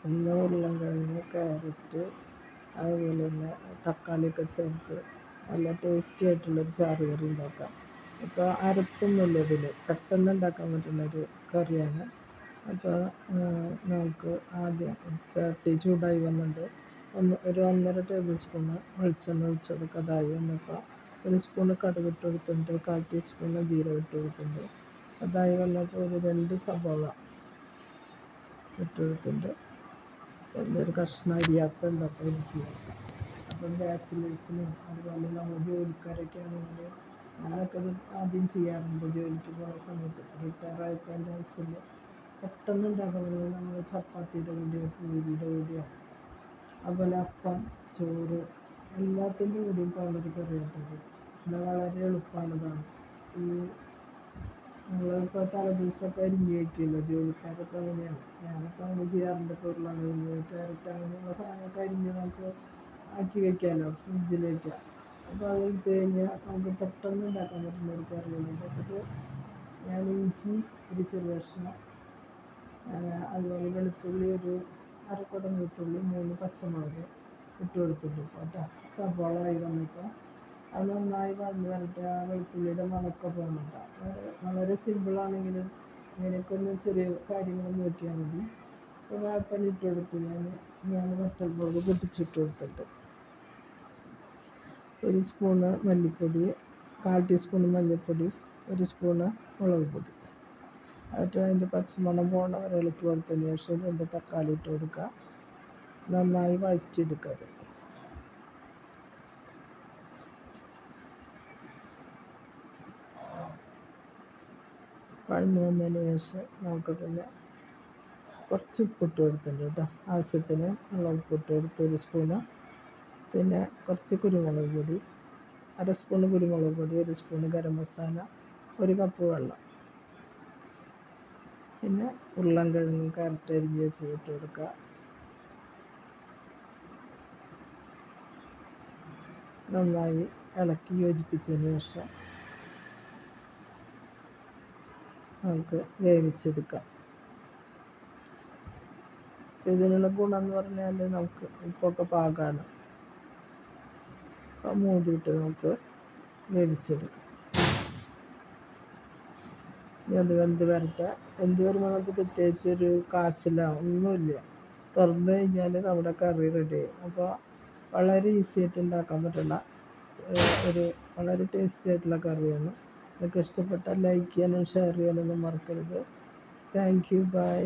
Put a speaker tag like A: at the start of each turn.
A: പിന്നെ ഉരുളൻകിഴങ്ങ്, ക്യാരറ്റ്, അതുപോലെ തന്നെ തക്കാളിയൊക്കെ ചേർത്ത് നല്ല ടേസ്റ്റി ആയിട്ടുള്ളൊരു ചാറ് കറി ഉണ്ടാക്കാം. ഇപ്പോൾ അരപ്പൊന്നുമില്ല ഇതിൽ, പെട്ടെന്ന് ഉണ്ടാക്കാൻ പറ്റുന്നൊരു കറിയാണ്. അപ്പോൾ നമുക്ക് ആദ്യം ചട്ടി ചൂടായി വന്നിട്ട് ഒരു 1.5 ടേബിൾ സ്പൂണ് വെളിച്ചെണ്ണ ഒഴിച്ച് കൊടുക്കുക. അതായി വന്നപ്പോൾ ഒരു സ്പൂണ് കടുക് ഇട്ട് കൊടുത്തിട്ടുണ്ട്, 1/4 ടീസ്പൂണ് ജീരകം ഇട്ട് കൊടുത്തിട്ടുണ്ട്. അതായി വന്നപ്പോൾ ഒരു 2 സവാള ഇട്ട് കൊടുത്തിട്ടുണ്ട്. ഒരു കഷ്ണം അരിയാത്ത ഉണ്ടാക്കാൻ ഇരിക്കുക. അപ്പം ബാച്ചിലേഴ്സിനും അതുപോലെ നമ്മൾ ജോലിക്കാരൊക്കെ ആണെങ്കിൽ ഞാനൊക്കെ അത് ആദ്യം ചെയ്യാറുണ്ട്. ജോലിക്ക് പോകുന്ന സമയത്ത് റിട്ടയറായപ്പോൾ അതിൻ്റെ ആവശ്യമില്ല. പെട്ടെന്ന് ഉണ്ടാക്കാൻ പറ്റുന്നത് നമ്മൾ ചപ്പാത്തിയുടെ കൂടെയോ പൂരിയുടെ കൂടെയോ അതുപോലെ അപ്പം, ചോറ് എല്ലാത്തിൻ്റെ കൂടെയും പൗഡർ കറിയായിട്ടത്. പിന്നെ വളരെ എളുപ്പമാണതാണ്. ഈ നമ്മളിപ്പോൾ തലേദിവസമൊക്കെ അരിഞ്ഞ് വയ്ക്കില്ല, ജോലിക്കാരൊക്കെ അങ്ങനെയാണ്. ഞാനൊക്കെ അങ്ങനെ ചെയ്യാറുണ്ട്. ഇപ്പോൾ ഉരുളൻകിഴങ്ങ്, ക്യാരറ്റ് അങ്ങനെയുള്ള സാധനമൊക്കെ അരിഞ്ഞ് നമുക്ക് ആക്കി വയ്ക്കാമല്ലോ, ഫ്രിഡ്ജിൽ വയ്ക്കാം. അപ്പോൾ അതെടുത്ത് കഴിഞ്ഞാൽ നമുക്ക് പെട്ടെന്ന് ഉണ്ടാക്കാൻ പറ്റുന്ന ഒരു കറിയാണ്. അപ്പോൾ ഞാൻ ഇഞ്ചി ഒരു ചെറിയ കഷ്ണം, അതുപോലെ വെളുത്തുള്ളി ഒരു അരക്കുടം വെളുത്തുള്ളി, 3 പച്ചമുളക് ഇട്ട് കൊടുത്തിട്ടുണ്ട് കേട്ടോ. സവാള ആയി വന്നപ്പോൾ അത് നന്നായി വഴന്ന് വരട്ടെ, ആ വെളുത്തുള്ളിയുടെ മണമൊക്കെ പോകണം കേട്ടോ. വളരെ സിമ്പിളാണെങ്കിലും ഇങ്ങനെയൊക്കെ ഒന്ന് ചെറിയ കാര്യങ്ങൾ നോക്കിയാൽ മതി. അപ്പോൾ വേപ്പല ഇട്ട് കൊടുത്ത് ഞാൻ വറ്റൽമുളക് പൊട്ടിച്ചിട്ട് കൊടുത്തിട്ട് 1 സ്പൂണ് മല്ലിപ്പൊടി, 1/4 ടീസ്പൂണ് മഞ്ഞൾപ്പൊടി, 1 സ്പൂണ് മുളക് പൊടി. എന്നിട്ട് അതിൻ്റെ പച്ചമണം പോകണ വരെ ഇളക്കി കൊടുത്തതിന് ശേഷം 2 തക്കാളി ഇട്ട് കൊടുക്കുക. നന്നായി വഴറ്റിയെടുക്കുക. വഴന്ന് വന്നതിന് ശേഷം നമുക്ക് പിന്നെ കുറച്ച് ഉപ്പിട്ട് കൊടുത്തിട്ടുണ്ട് കേട്ടോ. ആവശ്യത്തിന് ഉള്ള ഉപ്പിട്ട് കൊടുത്ത് 1 സ്പൂണ്. പിന്നെ കുറച്ച് കുരുമുളക് പൊടി, 1/2 സ്പൂണ് കുരുമുളക് പൊടി, 1 സ്പൂണ് ഗരം മസാല, 1 കപ്പ് വെള്ളം. പിന്നെ ഉരുളൻകിഴങ്ങും ക്യാരറ്റ് അരിഞ്ഞ് വെച്ച് ഇട്ട് കൊടുക്കുക. നന്നായി ഇളക്കി യോജിപ്പിച്ചതിന് ശേഷം നമുക്ക് വേവിച്ചെടുക്കാം. ഇതിനുള്ള ഗുണം എന്ന് പറഞ്ഞാൽ നമുക്ക് ഉപ്പൊക്കെ പാകമാണ്. അപ്പം മൂടിയിട്ട് നമുക്ക് വേവിച്ചെടുക്കാം. അത് വെന്ത് വരട്ടെ. വെന്ത് വരുമ്പോൾ നമുക്ക് പ്രത്യേകിച്ചൊരു കാച്ചിലോ ഒന്നുമില്ല. തുറന്ന് കഴിഞ്ഞാൽ നമ്മുടെ കറി റെഡി. അപ്പോൾ വളരെ ഈസി ആയിട്ട് ഉണ്ടാക്കാൻ പറ്റുന്ന ഒരു വളരെ ടേസ്റ്റി ആയിട്ടുള്ള കറിയാണ്. നിങ്ങൾക്ക് ഇഷ്ടപ്പെട്ടാൽ ലൈക്ക് ചെയ്യാനും ഷെയർ ചെയ്യാനൊന്നും മറക്കരുത്. Thank you, by.